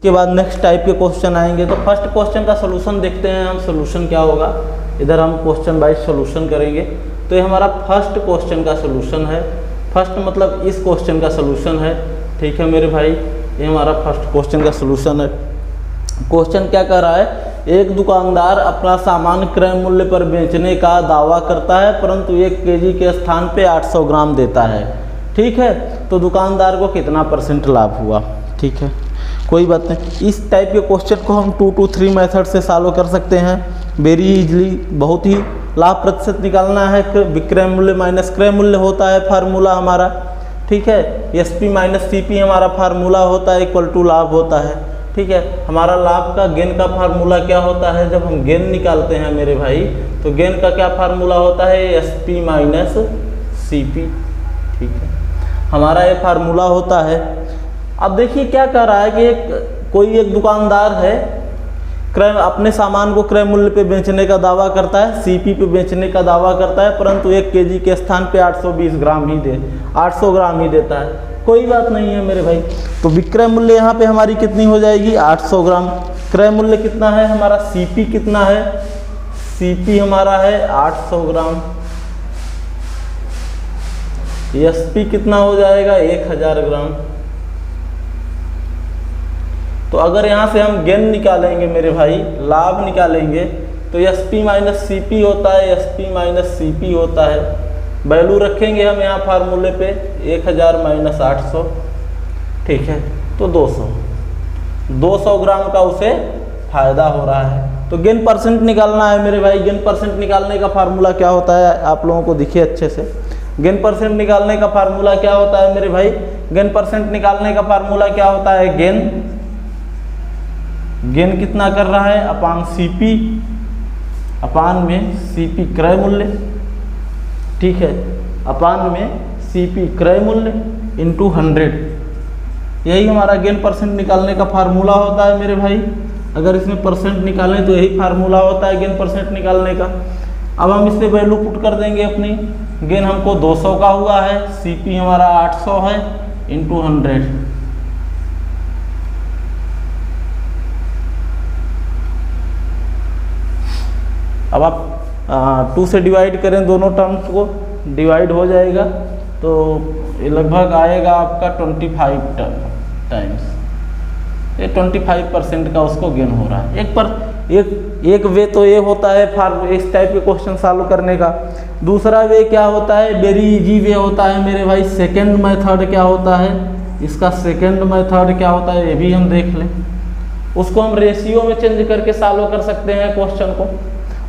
के बाद next type के क्वेश्चन आएंगे। तो फर्स्ट क्वेश्चन का सोल्यूशन देखते हैं हम, सोल्यूशन क्या होगा। इधर हम क्वेश्चन वाइज सोल्यूशन करेंगे। तो ये हमारा फर्स्ट क्वेश्चन का सोल्यूशन है, फर्स्ट मतलब इस क्वेश्चन का सोल्यूशन है। ठीक है मेरे भाई, ये हमारा फर्स्ट क्वेश्चन का सोल्यूशन है। क्वेश्चन क्या कर रहा है, एक दुकानदार अपना सामान क्रय मूल्य पर बेचने का दावा करता है परंतु 1 केजी के स्थान पे 800 ग्राम देता है। ठीक है, तो दुकानदार को कितना % लाभ हुआ। ठीक है, कोई बात नहीं। इस टाइप के क्वेश्चन को हम 2 to 3 मेथड से सॉल्व कर सकते हैं वेरी इजली। बहुत ही लाभ प्रतिशत निकालना है, विक्रय मूल्य माइनस क्रय मूल्य होता है फार्मूला हमारा। ठीक है, SP माइनस CP हमारा फार्मूला होता है, इक्वल टू लाभ होता है। ठीक है, हमारा लाभ का गेन का फार्मूला क्या होता है, जब हम गेन निकालते हैं मेरे भाई तो गेन का क्या फार्मूला होता है, SP माइनस CP। ठीक है, हमारा ये फार्मूला होता है। अब देखिए क्या कर रहा है कि कोई एक दुकानदार है, क्रय अपने सामान को क्रय मूल्य पे बेचने का दावा करता है, CP पे बेचने का दावा करता है परंतु 1 केजी के स्थान पे 820 ग्राम ही 800 ग्राम ही देता है। कोई बात नहीं है मेरे भाई। तो विक्रय मूल्य यहाँ पे हमारी कितनी हो जाएगी, 800 ग्राम। क्रय मूल्य कितना है हमारा, CP कितना है, CP हमारा है 800 ग्राम। SP कितना हो जाएगा, 1000 ग्राम। तो अगर यहाँ से हम गेन निकालेंगे मेरे भाई, लाभ निकालेंगे, तो SP माइनस CP होता है, SP माइनस CP होता है। वैल्यू रखेंगे हम यहाँ फार्मूले पे 1000 माइनस 800। ठीक है, तो 200 ग्राम का उसे फायदा हो रहा है। तो गेन % निकालना है मेरे भाई। गेन % निकालने का फार्मूला क्या होता है, आप लोगों को दिखे अच्छे से। गेन % निकालने का फार्मूला क्या होता है मेरे भाई, गेन % निकालने का फार्मूला क्या होता है, गेन कितना कर रहा है, अपान CP, अपान में CP क्रय मूल्य। ठीक है, अपान में CP क्रय मूल्य इंटू 100। यही हमारा गेन % निकालने का फार्मूला होता है मेरे भाई। अगर इसमें % निकालें तो यही फार्मूला होता है गेन % निकालने का। अब हम इससे वैल्यू पुट कर देंगे अपनी। गेन हमको 200 का हुआ है, CP हमारा 800 है इंटू 100। अब आप 2 से डिवाइड करें, दोनों टर्म्स को डिवाइड हो जाएगा तो ये लगभग आएगा आपका 25 टाइम्स। ये 25% का उसको गेन हो रहा है। एक वे तो ये होता है इस टाइप के क्वेश्चन सॉल्व करने का। दूसरा वे क्या होता है, वेरी इजी वे होता है मेरे भाई। सेकंड मेथड क्या होता है, इसका सेकंड मेथड क्या होता है ये भी हम देख लें। उसको हम रेशियो में चेंज करके सॉल्व कर सकते हैं क्वेश्चन को।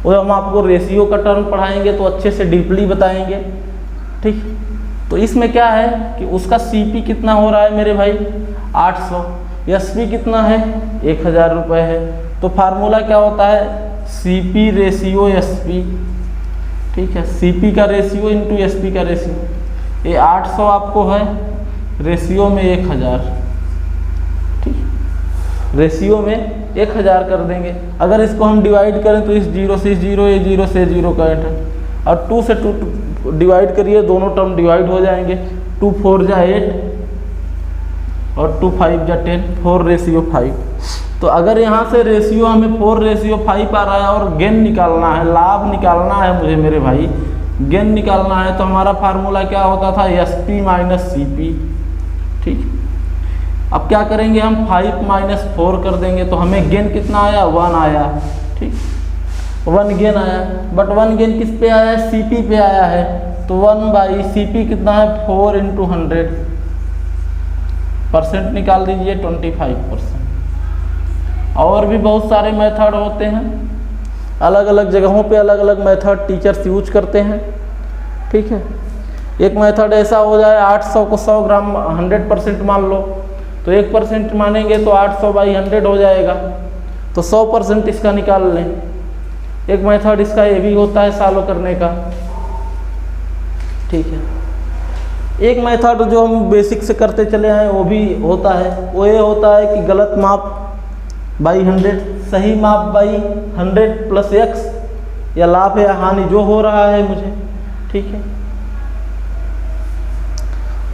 और हम आपको रेशियो का टर्म पढ़ाएंगे तो अच्छे से डीपली बताएंगे। ठीक, तो इसमें क्या है कि उसका CP कितना हो रहा है मेरे भाई, 800। SP कितना है, 1000 रुपये है। तो फार्मूला क्या होता है, CP रेशियो SP। ठीक है, CP का रेशियो इंटू SP का रेशियो। ये 800 आपको है, रेशियो में 1000। ठीक, रेशियो में 1000 कर देंगे। अगर इसको हम डिवाइड करें तो इस 0 से 0, ये 0 से 0 का है। और 2 से 2 डिवाइड करिए, दोनों टर्म डिवाइड हो जाएंगे। 2 4 जा 8 और 2 5 जा 10, 4:5। तो अगर यहाँ से रेशियो हमें 4:5 आ रहा है और गेन निकालना है, लाभ निकालना है मुझे मेरे भाई, गेन निकालना है, तो हमारा फार्मूला क्या होता था, SP माइनस CP। ठीक, अब क्या करेंगे हम, 5 माइनस 4 कर देंगे तो हमें गेन कितना आया, 1 आया। ठीक, 1 गेन आया। बट 1 गेन किस पे आया है, CP पे आया है। तो 1/CP कितना है, 4 इंटू 100। % निकाल दीजिए 25%। और भी बहुत सारे मेथड होते हैं, अलग अलग जगहों पे अलग अलग मेथड टीचर्स यूज करते हैं। ठीक है, एक मेथड ऐसा हो जाए 800 को 100 ग्राम 100% मान लो, तो 1% मानेंगे तो 800/100 हो जाएगा। तो 100% इसका निकाल लें। एक मेथड इसका ये भी होता है सॉल्व करने का। ठीक है, एक मेथड जो हम बेसिक से करते चले आए वो भी होता है, वो ये होता है कि गलत माप बाई 100, सही माप बाई 100 प्लस x, या लाभ या हानि जो हो रहा है मुझे। ठीक है,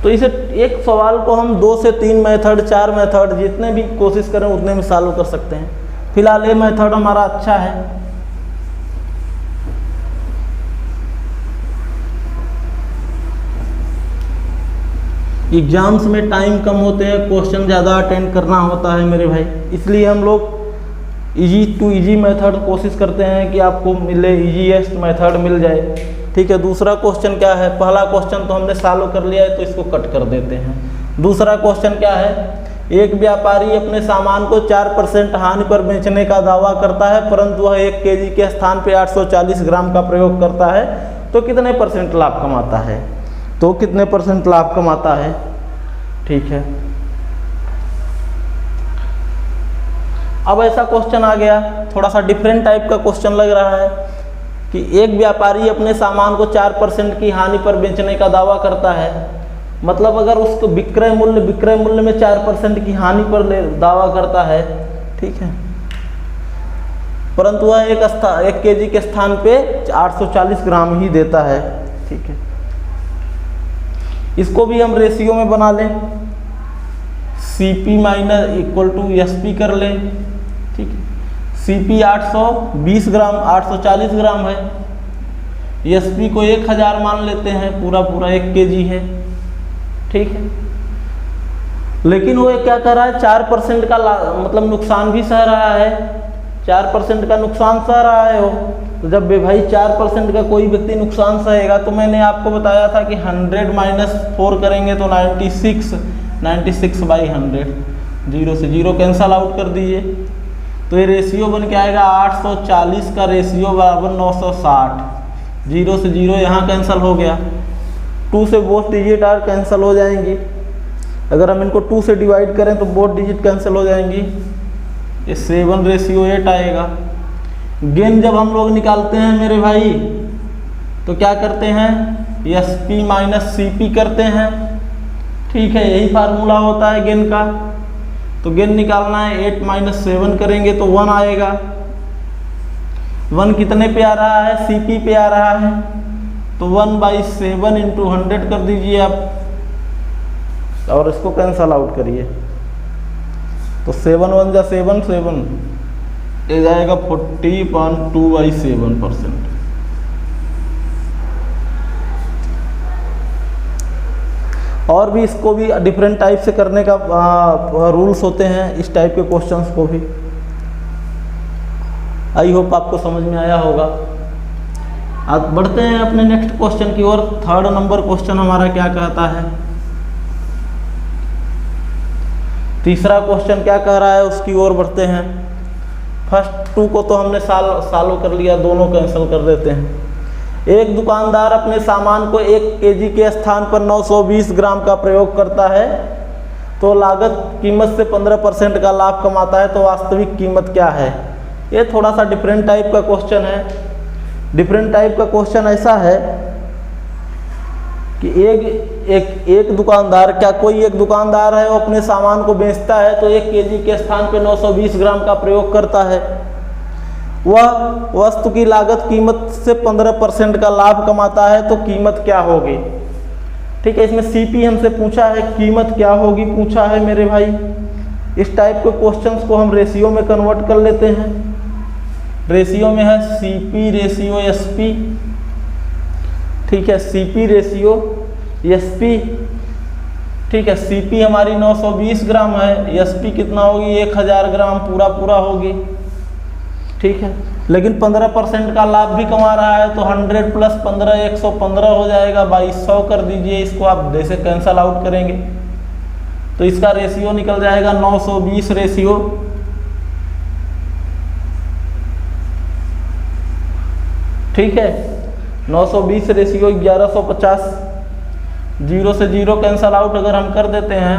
तो इसे एक सवाल को हम 2 से 3 मेथड 4 मेथड जितने भी कोशिश करें उतने में सॉल्व कर सकते हैं। फिलहाल ये मेथड हमारा अच्छा है। एग्जाम्स में टाइम कम होते हैं, क्वेश्चन ज़्यादा अटेंड करना होता है मेरे भाई, इसलिए हम लोग इजी टू इजी मेथड कोशिश करते हैं कि आपको मिले, इजीएस्ट मेथड मिल जाए। ठीक है, दूसरा क्वेश्चन क्या है? पहला क्वेश्चन तो हमने सॉल्व कर लिया है तो इसको कट कर देते हैं। दूसरा क्वेश्चन क्या है? एक व्यापारी अपने सामान को 4% हानि पर बेचने का दावा करता है, परंतु वह 1 केजी के स्थान पर 840 ग्राम का प्रयोग करता है, तो कितने % लाभ कमाता है? तो कितने % लाभ कमाता है? ठीक है, अब ऐसा क्वेश्चन आ गया, थोड़ा सा डिफरेंट टाइप का क्वेश्चन लग रहा है कि एक व्यापारी अपने सामान को 4% की हानि पर बेचने का दावा करता है। मतलब अगर उसको विक्रय मूल्य में 4% की हानि पर दावा करता है, ठीक है, परंतु वह 1 केजी के स्थान पे 840 ग्राम ही देता है। ठीक है, इसको भी हम रेशियो में बना लें, CP minus equal to SP कर लें। ठीक है, CP 820 ग्राम 840 ग्राम है, SP को 1000 मान लेते हैं, पूरा 1 केजी है। ठीक है, लेकिन वो क्या कर रहा है? 4% का मतलब नुकसान भी सह रहा है, 4% का नुकसान सह रहा है वो। तो जब भाई 4% का कोई व्यक्ति नुकसान सहेगा, तो मैंने आपको बताया था कि 100 माइनस 4 करेंगे तो 96 बाई 100, 0 से 0 कैंसल आउट कर दीजिए, तो ये रेशियो बन के आएगा 840 का रेशियो बराबर 960, 0 से 0 यहाँ कैंसल हो गया, 2 से बोथ डिजिट आर कैंसल हो जाएंगी। अगर हम इनको 2 से डिवाइड करें तो बोथ डिजिट कैंसिल हो जाएंगी, ये 7:8 आएगा। गेन जब हम लोग निकालते हैं मेरे भाई तो क्या करते हैं? SP माइनस CP करते हैं। ठीक है, यही फार्मूला होता है गेन का। तो गेन निकालना है, 8 माइनस 7 करेंगे तो 1 आएगा। 1 कितने पे आ रहा है? CP पे आ रहा है, तो 1/7 इंटू 100 कर दीजिए आप और इसको कैंसल आउट करिए, तो 7 1 जा 7 7 ये जाएगा 40.2/7%। और भी इसको भी डिफरेंट टाइप से करने का रूल्स होते हैं इस टाइप के क्वेश्चंस को भी। आई होप आपको समझ में आया होगा। अब बढ़ते हैं अपने नेक्स्ट क्वेश्चन की ओर। 3rd नंबर क्वेश्चन हमारा क्या कहता है? तीसरा क्वेश्चन क्या कह रहा है उसकी ओर बढ़ते हैं। फर्स्ट 2 को तो हमने सॉल्व कर लिया, दोनों कैंसिल कर देते हैं। एक दुकानदार अपने सामान को 1 केजी के स्थान पर 920 ग्राम का प्रयोग करता है, तो लागत कीमत से 15% का लाभ कमाता है, तो वास्तविक कीमत क्या है? ये थोड़ा सा डिफरेंट टाइप का क्वेश्चन है। डिफरेंट टाइप का क्वेश्चन ऐसा है कि एक दुकानदार, क्या कोई एक दुकानदार है वो अपने सामान को बेचता है, तो 1 केजी के स्थान पे 920 ग्राम का प्रयोग करता है। वह वस्तु की लागत कीमत से 15% का लाभ कमाता है, तो कीमत क्या होगी? ठीक है, इसमें CP हमसे पूछा है, कीमत क्या होगी पूछा है मेरे भाई। इस टाइप के क्वेश्चंस को हम रेशियो में कन्वर्ट कर लेते हैं। रेशियो में है CP रेशियो SP। ठीक है, CP रेशियो SP। ठीक है, CP हमारी 920 ग्राम है, SP कितना होगी? 1000 ग्राम पूरा होगी। ठीक है, लेकिन 15% का लाभ भी कमा रहा है, तो 100 प्लस 15 115 हो जाएगा, 2200 कर दीजिए। इसको आप जैसे कैंसल आउट करेंगे तो इसका रेशियो निकल जाएगा 920 रेशियो। ठीक है, 920 रेशियो 1150, 0 से 0 कैंसल आउट अगर हम कर देते हैं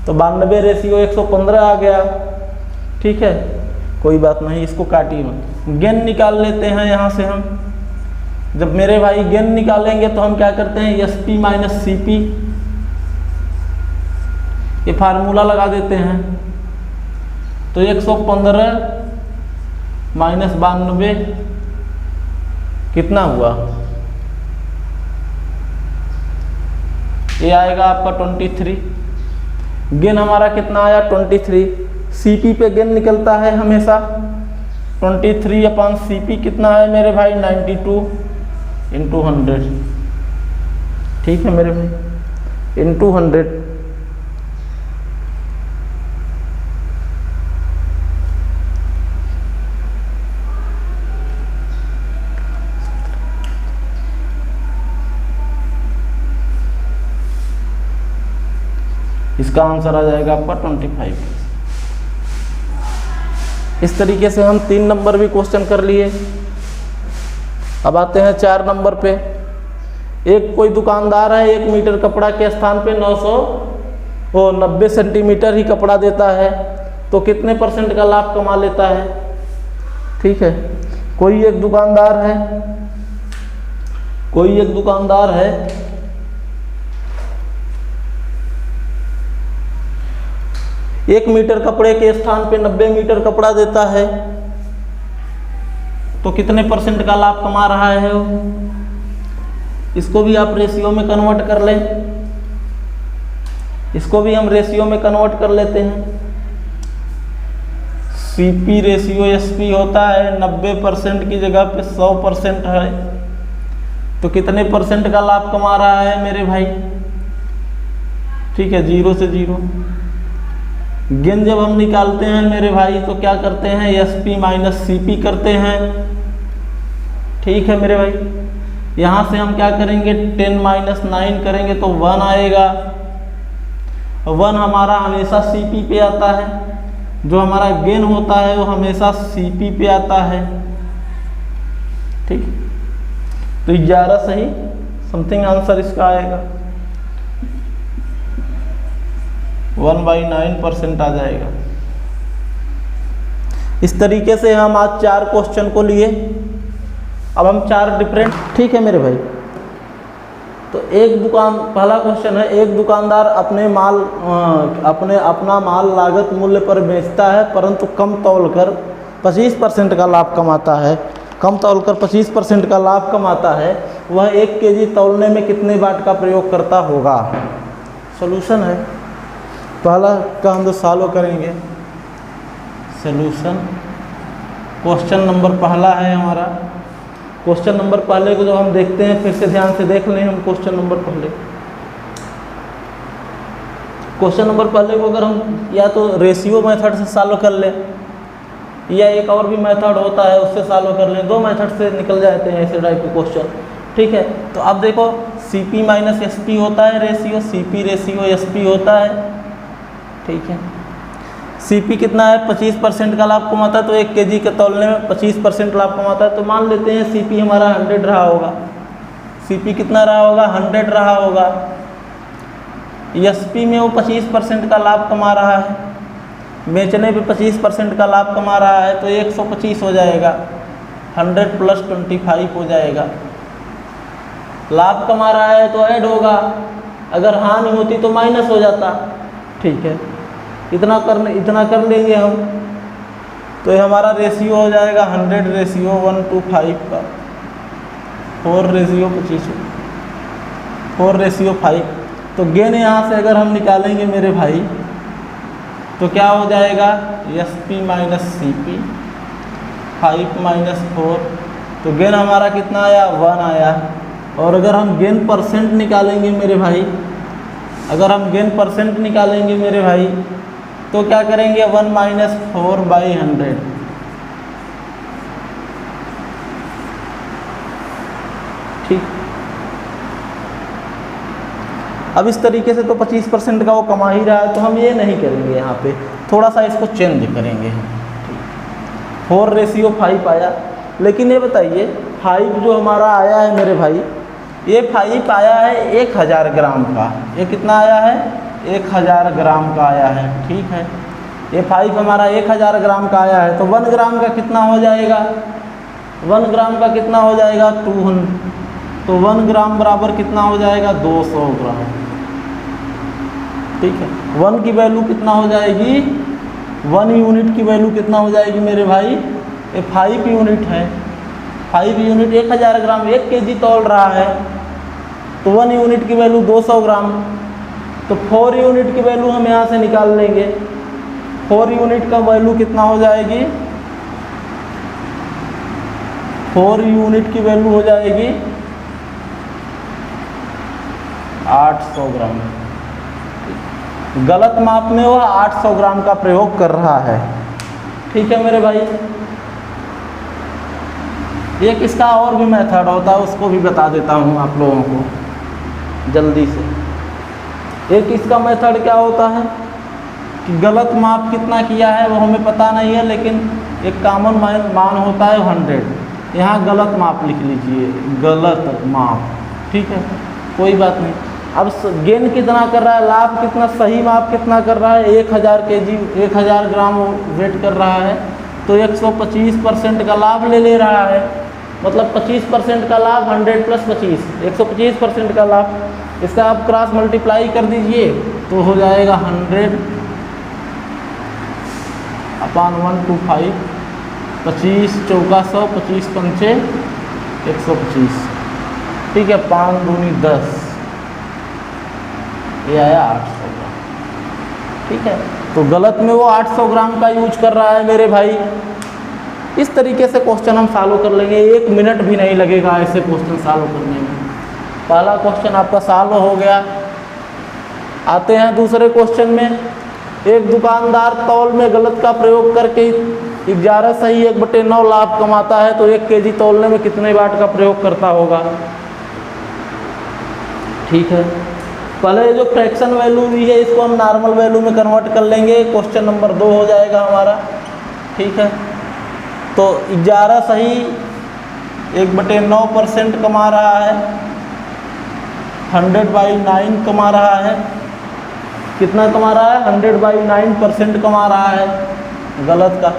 तो 92 रेशियो 115 आ गया। ठीक है, कोई बात नहीं, इसको काटिए मत। गेन निकाल लेते हैं यहाँ से हम। जब मेरे भाई गेन निकालेंगे तो हम क्या करते हैं? SP माइनस CP, ये फार्मूला लगा देते हैं, तो 115 माइनस 92 कितना हुआ? ये आएगा आपका 23। गेन हमारा कितना आया 23। सीपी पे गेन निकलता है हमेशा 23 अपॉन सीपी कितना है मेरे भाई 92 इंटू 100। ठीक है मेरे भाई, इंटू 100। इसका आंसर आ जाएगा आपका 25। इस तरीके से हम 3 नंबर भी क्वेश्चन कर लिए। अब आते हैं 4 नंबर पे। एक कोई दुकानदार है 1 मीटर कपड़ा के स्थान पे 90 सेंटीमीटर ही कपड़ा देता है, तो कितने % का लाभ कमा लेता है। ठीक है, कोई एक दुकानदार है 1 मीटर कपड़े के स्थान पे 90 मीटर कपड़ा देता है, तो कितने % का लाभ कमा रहा है वो। इसको भी आप रेशियो में कन्वर्ट कर लें, इसको भी हम रेशियो में कन्वर्ट कर लेते हैं। सीपी रेशियो एसपी होता है 90% की जगह पे 100% है, तो कितने % का लाभ कमा रहा है मेरे भाई। ठीक है, 0 से 0। गेन जब हम निकालते हैं मेरे भाई तो क्या करते हैं, एसपी माइनस सीपी करते हैं। ठीक है मेरे भाई, यहाँ से हम क्या करेंगे 10 माइनस 9 करेंगे तो 1 आएगा। 1 हमारा हमेशा सीपी पे आता है, जो हमारा गेन होता है वो हमेशा सीपी पे आता है। ठीक, तो 11 सही समथिंग आंसर इसका आएगा। 1/9% आ जाएगा। इस तरीके से हम आज 4 क्वेश्चन को लिए। अब हम 4 डिफरेंट। ठीक है मेरे भाई, तो पहला क्वेश्चन है, एक दुकानदार अपना माल लागत मूल्य पर बेचता है परंतु कम तौलकर 25% का लाभ कमाता है। कम तौलकर 25% का लाभ कमाता है, वह 1 kg तौलने में कितने वाट का प्रयोग करता होगा। सॉल्यूशन है, पहला का हम सॉल्व करेंगे। सॉल्यूशन क्वेश्चन नंबर पहला है हमारा। क्वेश्चन नंबर पहले को जो हम देखते हैं, फिर से ध्यान से देख लें हम क्वेश्चन नंबर पहले। क्वेश्चन नंबर पहले को अगर हम या तो रेशियो मेथड से सॉल्व कर लें, या एक और भी मेथड होता है उससे सॉल्व कर लें। 2 मेथड से निकल जाते हैं ऐसे टाइप के क्वेश्चन। ठीक है, तो अब देखो सीपी माइनस एसपी होता है रेशियो, सीपी रेशियो एसपी होता है। ठीक है, सीपी कितना है 25% का लाभ कमाता है, तो 1 kg के तौलने में 25% लाभ कमाता है। तो मान लेते हैं सीपी हमारा 100 रहा होगा। सीपी कितना रहा होगा 100 रहा होगा। एसपी में वो 25% का लाभ कमा रहा है, बेचने पे 25% का लाभ कमा रहा है, तो 125 हो जाएगा। 100 + 25 हो जाएगा। लाभ कमा रहा है तो ऐड होगा, अगर हानि होती तो माइनस हो जाता। ठीक है, इतना कर लेंगे हम, तो ये हमारा रेशियो हो जाएगा 100 रेशियो 1:5 का, 4 रेशियो 25, 4 रेशियो 5। तो गेन यहाँ से अगर हम निकालेंगे मेरे भाई तो क्या हो जाएगा, एसपी माइनस सीपी 5 माइनस 4, तो गेन हमारा कितना आया 1 आया। और अगर हम गेन % निकालेंगे मेरे भाई, अगर हम गेन % निकालेंगे मेरे भाई तो क्या करेंगे 1 - 4/100। ठीक, अब इस तरीके से तो 25% का वो कमा ही रहा है, तो हम ये नहीं करेंगे, यहाँ पे थोड़ा सा इसको चेंज करेंगे। 4 रेशियो 5 आया, लेकिन ये बताइए 5 जो हमारा आया है मेरे भाई, ये 5 आया है 1000 ग्राम का। ये कितना आया है 1000 ग्राम का आया है। ठीक है, ये 5 हमारा 1000 ग्राम का आया है, तो 1 ग्राम का कितना हो जाएगा, 1 ग्राम का कितना हो जाएगा 200, तो 1 ग्राम बराबर कितना हो जाएगा 200 ग्राम। ठीक है, 1 की वैल्यू कितना हो जाएगी, 1 यूनिट की वैल्यू कितना हो जाएगी मेरे भाई, ये 5 यूनिट है। 5 यूनिट 1000 ग्राम 1 kg तौल रहा है, तो 1 यूनिट की वैल्यू 200 ग्राम। तो 4 यूनिट की वैल्यू हम यहाँ से निकाल लेंगे। 4 यूनिट का वैल्यू कितना हो जाएगी? 4 यूनिट की वैल्यू हो जाएगी 800 ग्राम। गलत माप में वह 800 ग्राम का प्रयोग कर रहा है। ठीक है मेरे भाई। एक इसका और भी मेथड होता है, उसको भी बता देता हूँ आप लोगों को जल्दी से। एक इसका मेथड क्या होता है कि गलत माप कितना किया है वो हमें पता नहीं है, लेकिन एक कॉमन मान होता है 100। यहाँ गलत माप लिख लीजिए, गलत माप। ठीक है, कोई बात नहीं। अब गेन कितना कर रहा है, लाभ कितना, सही माप कितना कर रहा है, 1000 kg 1000 ग्राम वेट कर रहा है, तो 125% का लाभ ले रहा है। मतलब 25% का लाभ 100 + 25, 125% का लाभ। इसका आप क्रॉस मल्टीप्लाई कर दीजिए तो हो जाएगा 100/125, 25 चौका 100, 25 पंचे 125। ठीक है, 5 दूनी 10, ये आया 800 ग्राम। ठीक है, तो गलत में वो 800 ग्राम का यूज कर रहा है मेरे भाई। इस तरीके से क्वेश्चन हम सॉल्व कर लेंगे, 1 मिनट भी नहीं लगेगा ऐसे क्वेश्चन सॉल्व करने में। पहला क्वेश्चन आपका सॉल्व हो गया। आते हैं दूसरे क्वेश्चन में। एक दुकानदार तौल में गलत का प्रयोग करके 11 सही 1/9 लाभ कमाता है, तो 1 kg तौलने में कितने वाट का प्रयोग करता होगा? ठीक है, पहले जो फ्रैक्शन वैल्यू भी है इसको हम नॉर्मल वैल्यू में कन्वर्ट कर लेंगे। क्वेश्चन नंबर 2 हो जाएगा हमारा। ठीक है, तो 11 सही 1/9% कमा रहा है, 100/9 कमा रहा है। कितना कमा रहा है? 100/9% कमा रहा है गलत का।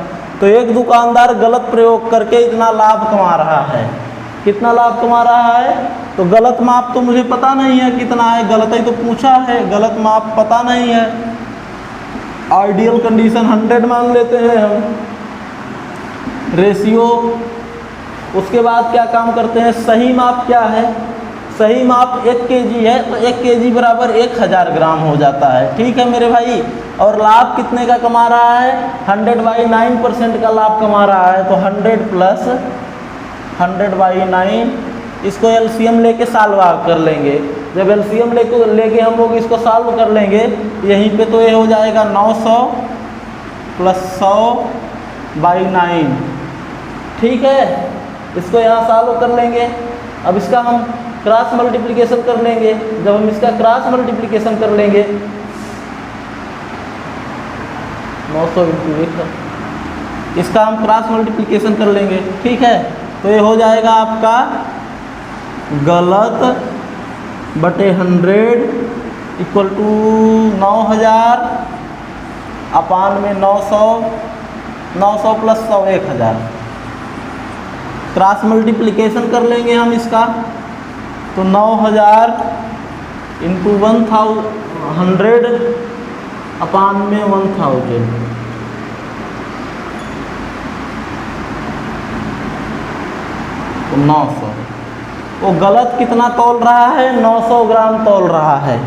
तो एक दुकानदार गलत प्रयोग करके इतना लाभ कमा रहा है। कितना लाभ कमा रहा है? तो गलत माप तो मुझे पता नहीं है कितना है, गलत ही तो पूछा है, गलत माप पता नहीं है। आइडियल कंडीशन 100 मान लेते हैं हम। रेशियो, उसके बाद क्या काम करते हैं, सही माप क्या है? सही माप 1 kg है, तो 1 kg बराबर 1000 ग्राम हो जाता है। ठीक है मेरे भाई। और लाभ कितने का कमा रहा है? 100/9% का लाभ कमा रहा है। तो 100 + 100/9, इसको एलसीएम लेके सॉल्व कर लेंगे। जब एलसीएम लेके हम लोग इसको सॉल्व कर लेंगे, यहीं पे तो ये हो जाएगा 900 + 100/9। ठीक है, इसको यहाँ सॉल्व कर लेंगे। अब इसका हम क्रॉस मल्टीप्लिकेशन कर लेंगे। जब हम इसका क्रॉस मल्टीप्लिकेशन कर लेंगे 900 × 1, इसका हम क्रॉस मल्टीप्लिकेशन कर लेंगे। ठीक है, तो ये हो जाएगा आपका गलत बटे 100 = 9000 अपान में 900, 900 + 100 1000। क्रॉस मल्टीप्लिकेशन कर लेंगे हम इसका, तो 9000 × 100 अपान में 1000, तो 900। वो गलत कितना तौल रहा है? 900 ग्राम तौल रहा है।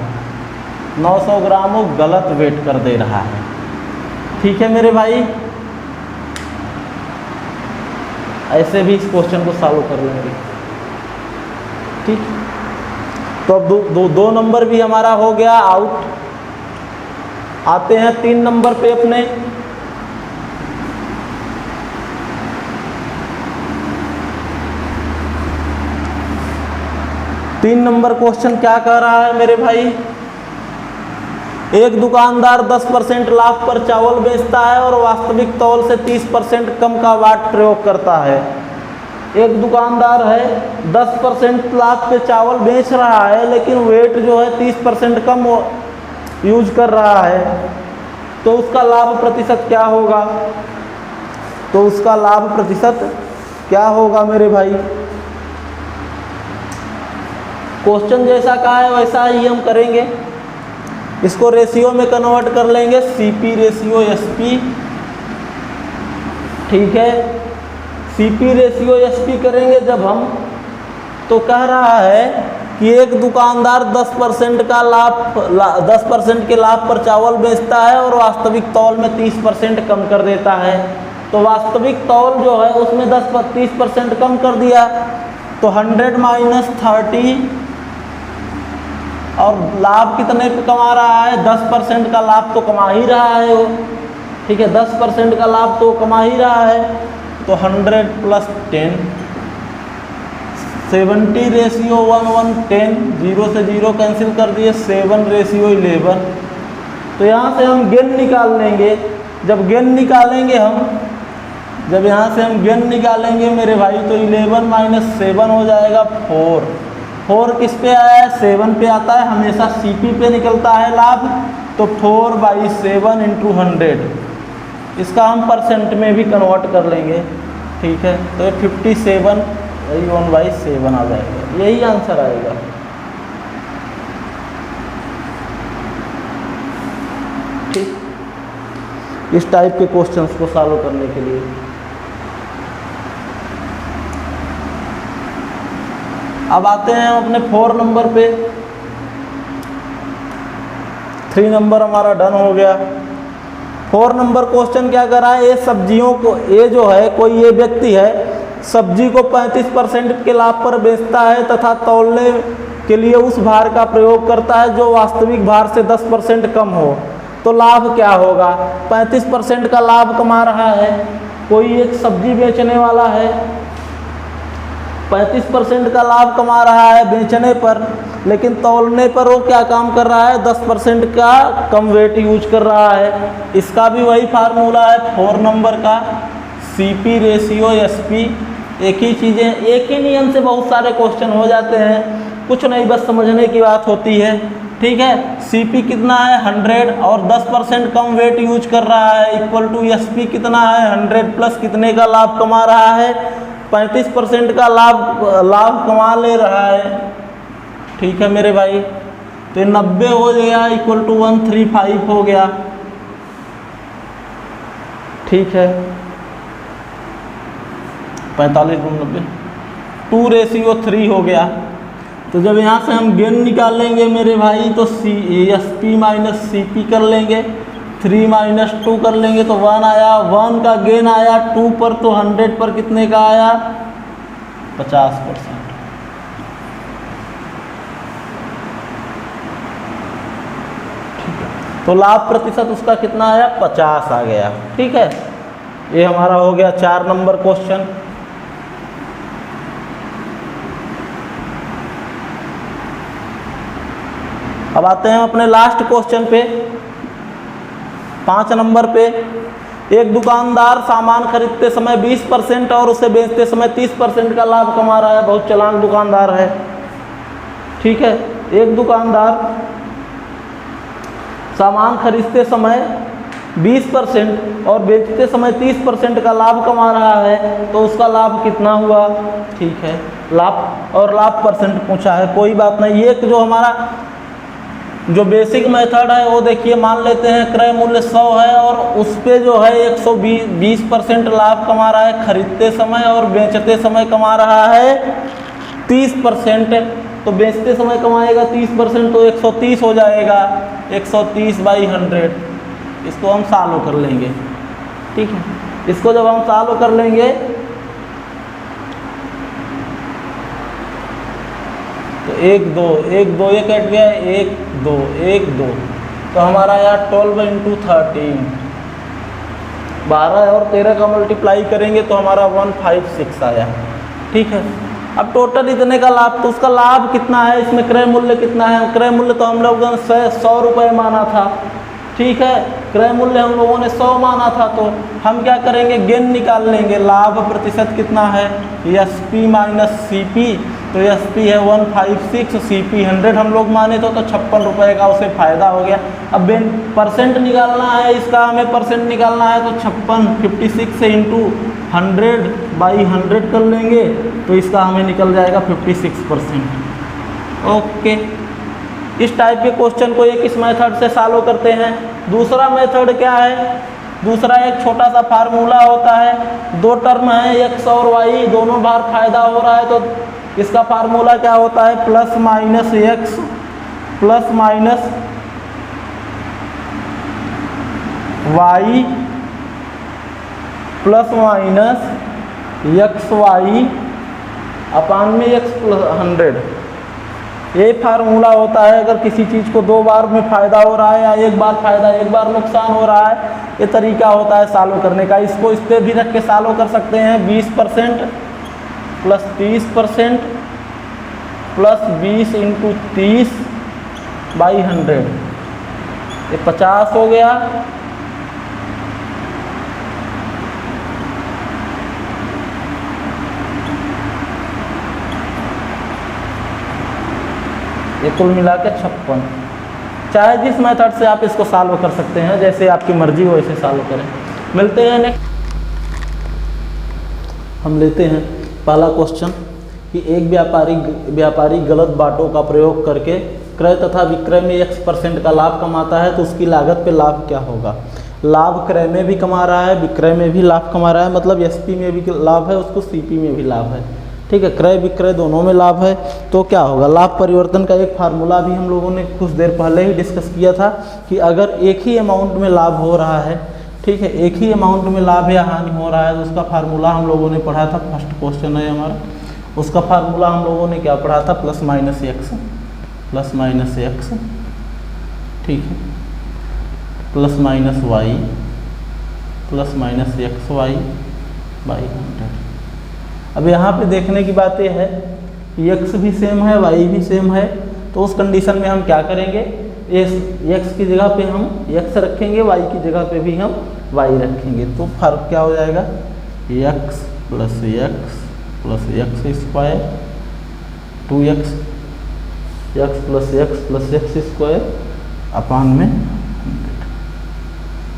900 ग्राम वो गलत वेट कर दे रहा है। ठीक है मेरे भाई, ऐसे भी इस क्वेश्चन को सॉल्व कर लेंगे। ठीक, तो अब दो नंबर भी हमारा हो गया आउट। आते हैं 3 नंबर पे अपने। तीन नंबर क्वेश्चन क्या कह रहा है मेरे भाई? एक दुकानदार 10% लाभ पर चावल बेचता है और वास्तविक तौल से 30% कम का वाट प्रयोग करता है। एक दुकानदार है 10% लाभ पे चावल बेच रहा है, लेकिन वेट जो है 30% कम यूज कर रहा है, तो उसका लाभ प्रतिशत क्या होगा? तो उसका लाभ प्रतिशत क्या होगा मेरे भाई? क्वेश्चन जैसा कहा है वैसा ही हम करेंगे। इसको रेशियो में कन्वर्ट कर लेंगे, CP रेशियो SP। ठीक है, CP रेशियो SP करेंगे जब हम, तो कह रहा है कि एक दुकानदार 10% का लाभ 10% के लाभ पर चावल बेचता है और वास्तविक तौल में 30% कम कर देता है। तो वास्तविक तौल जो है उसमें 30% कम कर दिया, तो 100 माइनस 30, और लाभ कितने पे कमा रहा है? 10% का लाभ तो कमा ही रहा है वो, ठीक है, 10% का लाभ तो कमा ही रहा है। तो 100 प्लस 10, 70 रेशियो 1 10, 0 से 0 कैंसिल कर दिए, 7 रेशियो 11। तो यहाँ से हम गेन निकाल लेंगे। जब गेन निकालेंगे जब यहाँ से हम गेन निकालेंगे मेरे भाई, तो 11 माइनस 7 हो जाएगा 4। 4 किस पे आया है? 7 पे आता है, हमेशा CP पे निकलता है लाभ। तो 4/7 इंटू 100, इसका हम परसेंट में भी कन्वर्ट कर लेंगे, ठीक है। तो ये 57 1/7 आ जाएगा, यही आंसर आएगा। ठीक, इस टाइप के क्वेश्चंस को सॉल्व करने के लिए अब आते हैं अपने 4 नंबर पे। 3 नंबर हमारा डन हो गया। 4 नंबर क्वेश्चन क्या कर रहा है? ये सब्जियों को, ये जो है कोई ये व्यक्ति है, सब्जी को 35% के लाभ पर बेचता है तथा तौलने के लिए उस भार का प्रयोग करता है जो वास्तविक भार से 10% कम हो। तो लाभ क्या होगा? 35% का लाभ कमा रहा है, कोई एक सब्जी बेचने वाला है, 35% का लाभ कमा रहा है बेचने पर, लेकिन तौलने पर वो क्या काम कर रहा है? 10% का कम वेट यूज कर रहा है। इसका भी वही फार्मूला है 4 नंबर का, CP रेशियो SP। एक ही चीज़ें, एक ही नियम से बहुत सारे क्वेश्चन हो जाते हैं, कुछ नहीं, बस समझने की बात होती है, ठीक है। CP कितना है? 100, और 10% कम वेट यूज कर रहा है, इक्वल टू SP कितना है? 100 प्लस कितने का लाभ कमा रहा है? 35% का लाभ कमा ले रहा है, ठीक है मेरे भाई। तो 90 हो गया, इक्वल टू 135 हो गया, ठीक है। 45 गुण 90, 2/3 हो गया। तो जब यहाँ से हम गेन निकालेंगे मेरे भाई, तो SP माइनस CP कर लेंगे, 3 माइनस 2 कर लेंगे, तो 1 आया। 1 का गेन आया 2 पर, तो 100 पर कितने का आया? 50%। तो लाभ प्रतिशत उसका कितना आया? 50 आ गया, ठीक है। ये हमारा हो गया 4 नंबर क्वेश्चन। अब आते हैं अपने लास्ट क्वेश्चन पे, 5 नंबर पे। एक दुकानदार सामान खरीदते समय 20% और उसे बेचते समय 30% का लाभ कमा रहा है, बहुत चालाक दुकानदार है, ठीक है। एक दुकानदार सामान खरीदते समय 20% और बेचते समय 30% का लाभ कमा रहा है, तो उसका लाभ कितना हुआ? ठीक है, लाभ और लाभ परसेंट पूछा है, कोई बात नहीं। ये जो हमारा जो बेसिक मेथड है वो देखिए, मान लेते हैं क्रय मूल्य 100 है और उस पे जो है 120% लाभ कमा रहा है खरीदते समय, और बेचते समय कमा रहा है 30%। तो बेचते समय कमाएगा 30%, तो 130 हो जाएगा, 130/100। इसको हम सॉल्व कर लेंगे, ठीक है। इसको जब हम सॉल्व कर लेंगे तो 1 2 1 2 ये कट गया, 1 2 1 2, तो हमारा यार 12 इंटू 13, 12 और 13 का मल्टीप्लाई करेंगे तो हमारा 156 आया, ठीक है। अब टोटल इतने का लाभ, तो उसका लाभ कितना है? इसमें क्रय मूल्य कितना है? क्रय मूल्य तो हम लोगों ने 100 रुपये माना था, ठीक है। क्रय मूल्य हम लोगों ने 100 माना था, तो हम क्या करेंगे? गेन निकाल लेंगे। लाभ प्रतिशत कितना है? SP माइनस CP, तो SP है 156, CP 100 हम लोग माने तो 56 रुपये का उसे फ़ायदा हो गया। अब परसेंट निकालना है इसका, हमें परसेंट निकालना है, तो 56 से इंटू 100/100 कर लेंगे, तो इसका हमें निकल जाएगा 56%। ओके, इस टाइप के क्वेश्चन को एक इस मेथड से सॉल्व करते हैं। दूसरा मेथड क्या है? दूसरा एक छोटा सा फार्मूला होता है, 2 टर्म है, x और y, दोनों बार फायदा हो रहा है, तो इसका फार्मूला क्या होता है, plus minus x plus minus y plus minus x y upon में एक्स प्लस 100। ये फार्मूला होता है अगर किसी चीज़ को दो बार में फ़ायदा हो रहा है या एक बार फ़ायदा एक बार नुकसान हो रहा है, ये तरीका होता है सॉल्व करने का। इसको इस पर भी रख के सॉल्व कर सकते हैं। 20% प्लस 30% प्लस 20 इंटू 30 बाई 100, ये 50 हो गया। ये कुल मिला के 56। चाहे जिस मेथड से आप इसको सॉल्व कर सकते हैं, जैसे आपकी मर्जी हो वैसे सॉल्व करें। मिलते हैं नेक्स्ट। हम लेते हैं पहला क्वेश्चन कि एक व्यापारी गलत बाटों का प्रयोग करके क्रय तथा विक्रय में x% का लाभ कमाता है तो उसकी लागत पे लाभ क्या होगा। लाभ क्रय में भी कमा रहा है, विक्रय में भी लाभ कमा रहा है, मतलब एसपी में भी लाभ है, उसको सीपी में भी लाभ है। ठीक है, क्रय विक्रय दोनों में लाभ है तो क्या होगा। लाभ परिवर्तन का एक फार्मूला भी हम लोगों ने कुछ देर पहले ही डिस्कस किया था कि अगर एक ही अमाउंट में लाभ हो रहा है, ठीक है, एक ही अमाउंट में लाभ या हानि हो रहा है तो उसका फार्मूला हम लोगों ने पढ़ा था। फर्स्ट क्वेश्चन है हमारा, उसका फार्मूला हम लोगों ने क्या पढ़ा था, प्लस माइनस एक्स, ठीक है, plus minus y plus minus x y by 100। अब यहाँ पे देखने की बात यह है कि x भी सेम है y भी सेम है, तो उस कंडीशन में हम क्या करेंगे, x की जगह पे हम x रखेंगे, y की जगह पे भी हम y रखेंगे। तो फर्क क्या हो जाएगा, x plus x square 2x plus x square upon में 100,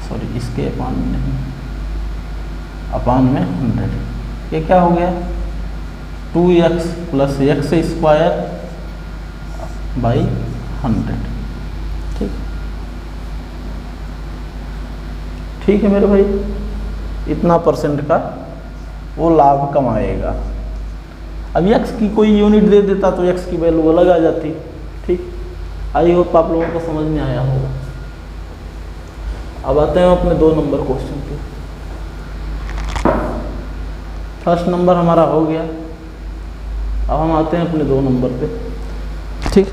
सॉरी इसके अपान में नहीं, अपान में 100। ये क्या हो गया, 2x plus x square by 100। ठीक है मेरे भाई, इतना % का वो लाभ कमाएगा। अब x की कोई यूनिट दे देता तो x की वैल्यू अलग आ जाती। ठीक, आई होप आप लोगों को समझ में आया होगा। अब आते हैं अपने 2 नंबर क्वेश्चन पे। फर्स्ट नंबर हमारा हो गया, अब हम आते हैं अपने 2 नंबर पे। ठीक,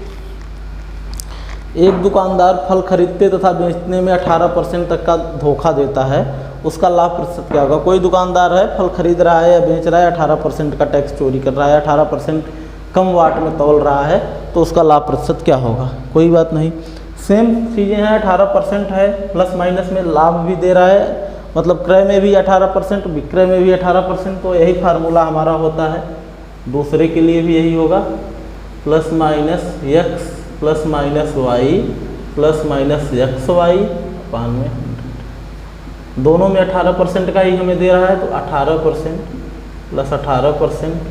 एक दुकानदार फल खरीदते तथा बेचने में 18% तक का धोखा देता है, उसका लाभ प्रतिशत क्या होगा। कोई दुकानदार है, फल खरीद रहा है या बेच रहा है, 18% का टैक्स चोरी कर रहा है, 18% कम वाट में तौल रहा है, तो उसका लाभ प्रतिशत क्या होगा। कोई बात नहीं, सेम चीज़ें हैं, 18% है, प्लस माइनस में लाभ भी दे रहा है, मतलब क्रय में भी 18% विक्रय में भी 18%। तो यही फार्मूला हमारा होता है, दूसरे के लिए भी यही होगा, plus minus x plus minus y plus minus x y upon में 100। दोनों में 18% का ही हमें दे रहा है, तो 18% प्लस 18%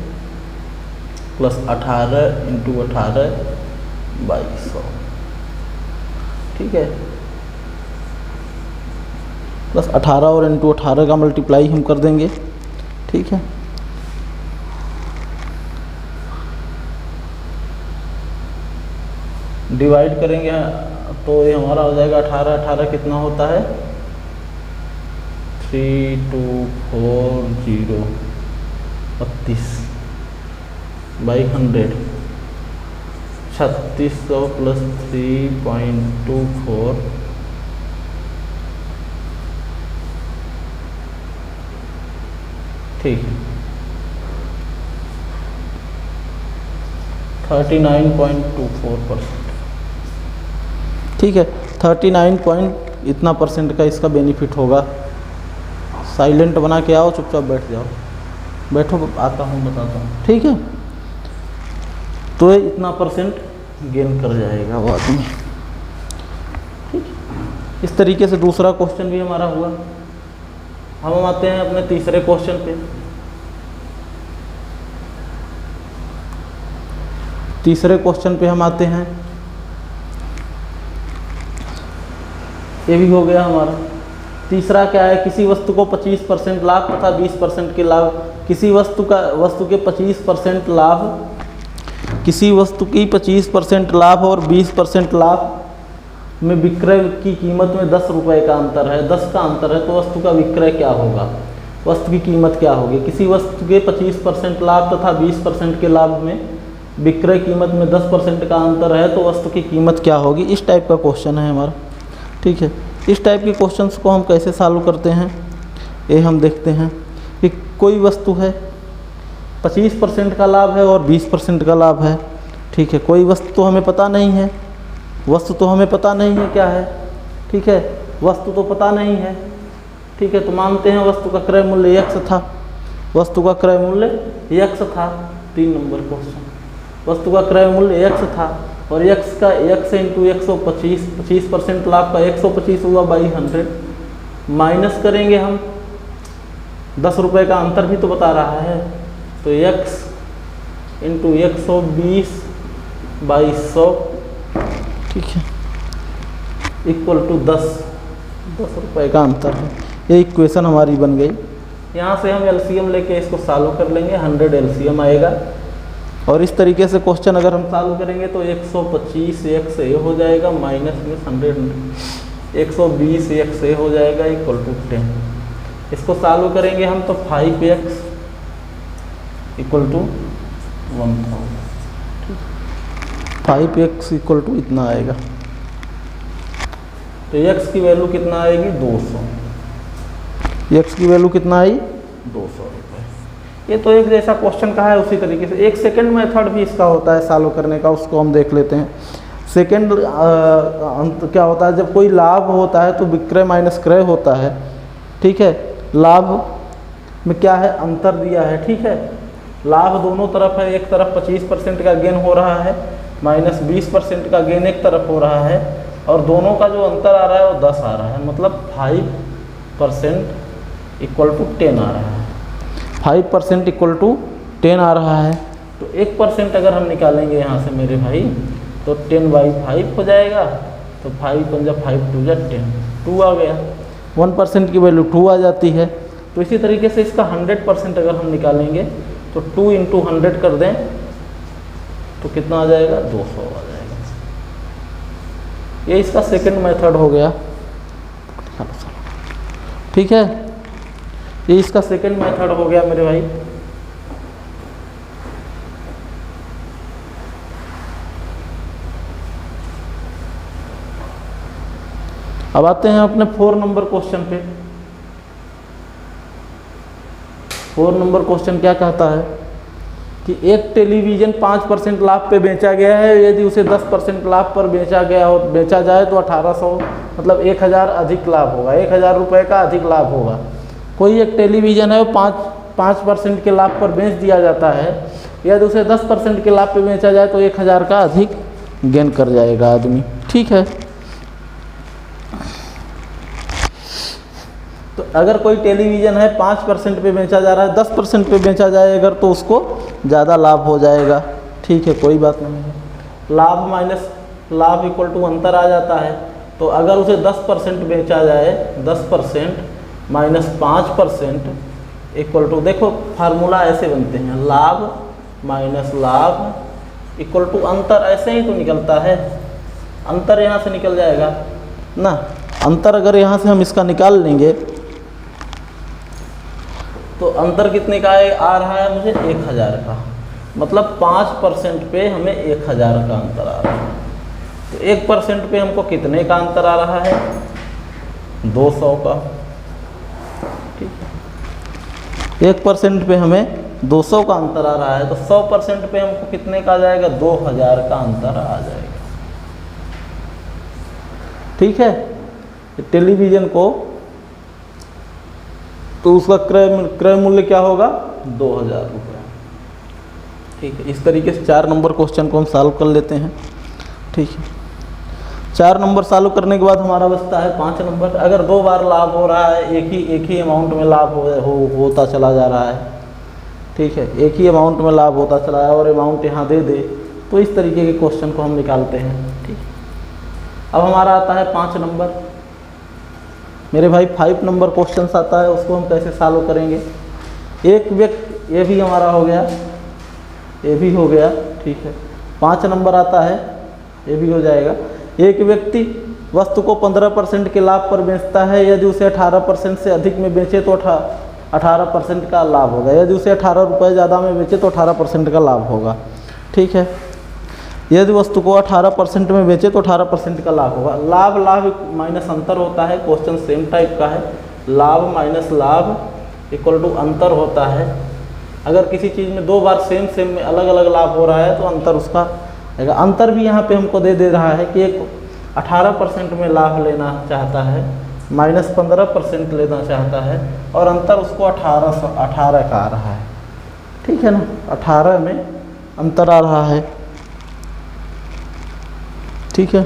प्लस 18 इंटू 18 बाई 100। ठीक है, प्लस 18 और इंटू 18 का मल्टीप्लाई हम कर देंगे। ठीक है, डिवाइड करेंगे तो ये हमारा हो जाएगा 18 कितना होता है, 3240 32 बाई 100, 3600 प्लस 3.24 ठीक है, 39.24%। ठीक है, 39 इतना % का इसका बेनिफिट होगा। साइलेंट बना के आओ, चुपचाप बैठ जाओ, बैठो, आता हूँ बताता हूँ। ठीक है, तो ये इतना % गेन कर जाएगा वो आदमी। ठीक, इस तरीके से दूसरा क्वेश्चन भी हमारा हुआ। हम आते हैं अपने तीसरे क्वेश्चन पे। तीसरे क्वेश्चन पे हम आते हैं, ये भी हो गया हमारा। तीसरा क्या है, किसी वस्तु को 25% लाभ तथा 20% के लाभ, किसी वस्तु के 25% लाभ किसी वस्तु की 25% लाभ और 20% लाभ में विक्रय की कीमत में 10 रुपये का अंतर है, 10 का अंतर है, तो वस्तु का विक्रय क्या होगा, वस्तु की कीमत क्या होगी। किसी वस्तु के 25% लाभ तथा 20% के लाभ में विक्रय कीमत में 10% का अंतर है, तो वस्तु की कीमत क्या होगी। इस टाइप का क्वेश्चन है हमारा, ठीक है। इस टाइप के क्वेश्चंस को हम कैसे सॉल्व करते हैं, ये हम देखते हैं कि कोई वस्तु है 25% का लाभ है और 20% का लाभ है, ठीक है। कोई वस्तु तो हमें पता नहीं है, वस्तु तो हमें पता नहीं है क्या है, ठीक है, वस्तु तो पता नहीं है, ठीक है। तो मानते हैं वस्तु का क्रय मूल्य x था, वस्तु का क्रय मूल्य x था। 3 नंबर क्वेश्चन, वस्तु का क्रय मूल्य x था और x का x इंटू 125, 25% लाभ का 125 हुआ बाई 100, माइनस करेंगे हम, 10 रुपये का अंतर भी तो बता रहा है, तो x इंटू 120 बाई 100, ठीक है, इक्वल टू 10 रुपये का अंतर है। ये इक्वेशन हमारी बन गई। यहाँ से हम एलसीएम लेके इसको सॉल्व कर लेंगे, 100 एलसीएम आएगा। और इस तरीके से क्वेश्चन अगर हम सॉल्व करेंगे तो 125 x a हो जाएगा, माइनस में 100, 120 x a हो जाएगा, इक्वल टू 10। इसको सॉल्व करेंगे हम तो 5x equal to 1000, 5x equal to इतना आएगा। तो x की वैल्यू कितना आएगी, 200। x की वैल्यू कितना आई, 200 रुपये। ये तो एक जैसा क्वेश्चन कहा है, उसी तरीके से एक सेकंड मेथड भी इसका होता है सॉल्व करने का, उसको हम देख लेते हैं। सेकंड क्या होता है, जब कोई लाभ होता है तो विक्रय माइनस क्रय होता है, ठीक है। लाभ में क्या है, अंतर दिया है, ठीक है। लाभ दोनों तरफ है, एक तरफ 25% का गेन हो रहा है, माइनस 20% का गेन एक तरफ हो रहा है, और दोनों का जो अंतर आ रहा है वो 10 आ रहा है, मतलब 5% इक्वल टू 10 आ रहा है। 5% इक्वल टू 10 आ रहा है, तो 1% अगर हम निकालेंगे यहाँ से मेरे भाई, तो 10/5 हो जाएगा। तो 5 पंजा 5 2 जा 10, 2 आ गया। 1% की वैल्यू 2 आ जाती है। तो इसी तरीके से इसका 100% अगर हम निकालेंगे तो 2 इंटू 100 कर दें तो कितना आ जाएगा, 200 आ जाएगा। ये इसका सेकंड मेथड हो गया, ठीक है। ये इसका सेकंड मेथड हो गया मेरे भाई। अब आते हैं अपने 4 नंबर क्वेश्चन पे। 4 नंबर क्वेश्चन क्या कहता है कि एक टेलीविज़न 5% लाभ पे बेचा गया है, यदि उसे 10% लाभ पर बेचा जाए तो 1800 मतलब 1000 अधिक लाभ होगा, 1000 रुपये का अधिक लाभ होगा। कोई एक टेलीविज़न है वो 5% के लाभ पर बेच दिया जाता है, यदि उसे 10% के लाभ पे बेचा जाए तो 1000 का अधिक गेन कर जाएगा आदमी, ठीक है। तो अगर कोई टेलीविज़न है 5% पे बेचा जा रहा है, 10% पे बेचा जाए अगर, तो उसको ज़्यादा लाभ हो जाएगा, ठीक है, कोई बात नहीं है। लाभ माइनस लाभ इक्वल टू अंतर आ जाता है। तो अगर उसे 10% बेचा जाए, 10% माइनस 5% इक्वल टू, देखो फार्मूला ऐसे बनते हैं, लाभ माइनस लाभ इक्वल टू अंतर, ऐसे ही तो निकलता है। अंतर यहाँ से निकल जाएगा ना, अंतर अगर यहाँ से हम इसका निकाल लेंगे तो अंतर कितने का आ रहा है मुझे, 1000 का, मतलब 5% पे हमें 1000 का अंतर आ रहा है। तो 1% पे हमको कितने का अंतर आ रहा है, 200 का, ठीक है। 1% पे हमें 200 का अंतर आ रहा है, तो 100% पे हमको कितने का आ जाएगा, 2000 का अंतर आ जाएगा, ठीक है। टेलीविज़न को तो उसका क्रय मूल्य क्या होगा, 2000 रुपये, ठीक है। इस तरीके से 4 नंबर क्वेश्चन को हम सॉल्व कर लेते हैं, ठीक है। 4 नंबर सॉल्व करने के बाद हमारा बचता है 5 नंबर। अगर 2 बार लाभ हो रहा है, एक ही अमाउंट में लाभ होता चला जा रहा है, ठीक है, एक ही अमाउंट में लाभ होता चला है और अमाउंट यहाँ दे दे, तो इस तरीके के क्वेश्चन को हम निकालते हैं, ठीक। अब हमारा आता है 5 नंबर। मेरे भाई 5 नंबर क्वेश्चन आता है, उसको हम कैसे सॉल्व करेंगे। एक व्यक्ति, ये भी हमारा हो गया, ये भी हो गया। ठीक है। 5 नंबर आता है, ये भी हो जाएगा। एक व्यक्ति वस्तु को 15% के लाभ पर बेचता है, यदि उसे 18% से अधिक में बेचे तो 18% का लाभ होगा। यदि उसे 18 रुपये ज़्यादा में बेचे तो 18% का लाभ होगा, ठीक है। यदि वस्तु को 18% में बेचे तो 18% का लाभ होगा। लाभ माइनस अंतर होता है, क्वेश्चन सेम टाइप का है। लाभ माइनस लाभ इक्वल टू अंतर होता है। अगर किसी चीज़ में 2 बार सेम में अलग अलग लाभ हो रहा है तो अंतर उसका आएगा। अंतर भी यहाँ पे हमको दे रहा है कि एक 18% में लाभ लेना चाहता है, माइनस 15% लेना चाहता है, और अंतर उसको 18 का आ रहा है, ठीक है ना। 18 में अंतर आ रहा है, ठीक है।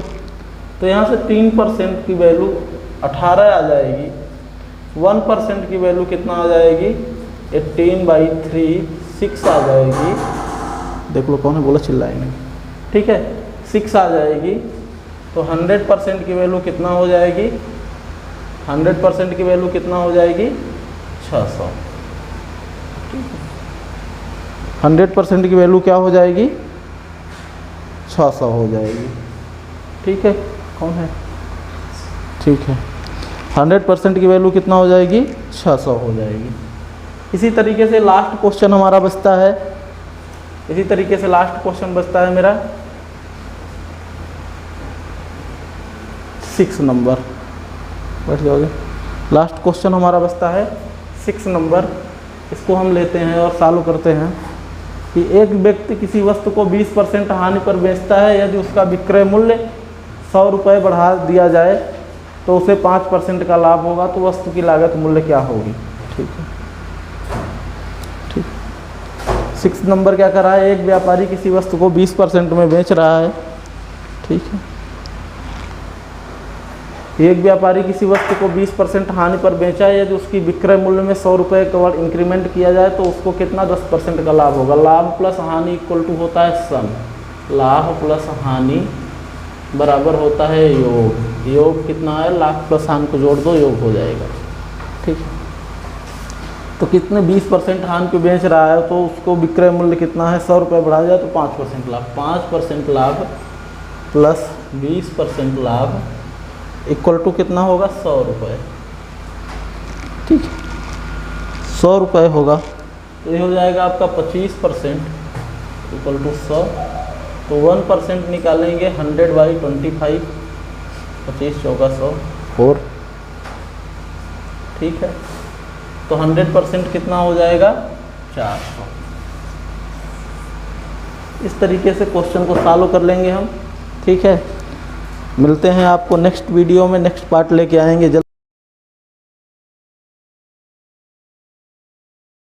तो यहाँ से 3% की वैल्यू 18 आ जाएगी, 1% की वैल्यू कितना आ जाएगी, 18/3 6 आ जाएगी। देख लो कौन है, बोला चिल्लाएंगे, ठीक है। 6 आ जाएगी। तो 100% की वैल्यू कितना हो जाएगी, 100% की वैल्यू कितना हो जाएगी, 600। 100% की वैल्यू क्या हो जाएगी, 600 हो जाएगी, ठीक है। कौन है, ठीक है। 100% की वैल्यू कितना हो जाएगी, 600 हो जाएगी। इसी तरीके से लास्ट क्वेश्चन हमारा बचता है, इसी तरीके से लास्ट क्वेश्चन बचता है मेरा 6 नंबर। बैठ जाओगे। लास्ट क्वेश्चन हमारा बचता है 6 नंबर। इसको हम लेते हैं और सॉल्व करते हैं कि एक व्यक्ति किसी वस्तु को 20% हानि पर बेचता है, यदि उसका विक्रय मूल्य 100 रुपये बढ़ा दिया जाए तो उसे 5% का लाभ होगा, तो वस्तु की लागत मूल्य क्या होगी, ठीक है। ठीक। 6 नंबर क्या कर रहा है, एक व्यापारी किसी वस्तु को 20% में बेच रहा है, ठीक है। एक व्यापारी किसी वस्तु को 20% हानि पर बेचा है, यदि उसकी विक्रय मूल्य में 100 रुपये केवल इंक्रीमेंट किया जाए तो उसको कितना 10% का लाभ होगा। लाभ प्लस हानि इक्वल टू होता है सम, लाभ प्लस हानि बराबर होता है योग। योग कितना है, लाभ प्लस हानि को जोड़ दो, योग हो जाएगा, ठीक है। तो कितने 20% हानि पे बेच रहा है तो उसको विक्रय मूल्य कितना है, 100 रुपये बढ़ा जाए तो 5% लाभ। 5% लाभ प्लस 20% लाभ इक्वल टू कितना होगा, 100 रुपये, ठीक है। 100 रुपये होगा तो ये हो जाएगा आपका 25% इक्वल टू 100। तो 1% निकालेंगे 100/25, 25 चौका 100 4, ठीक है। तो 100% कितना हो जाएगा, 400। इस तरीके से क्वेश्चन को सॉल्व कर लेंगे हम, ठीक है। मिलते हैं आपको नेक्स्ट वीडियो में, नेक्स्ट पार्ट लेके आएंगे जल्द।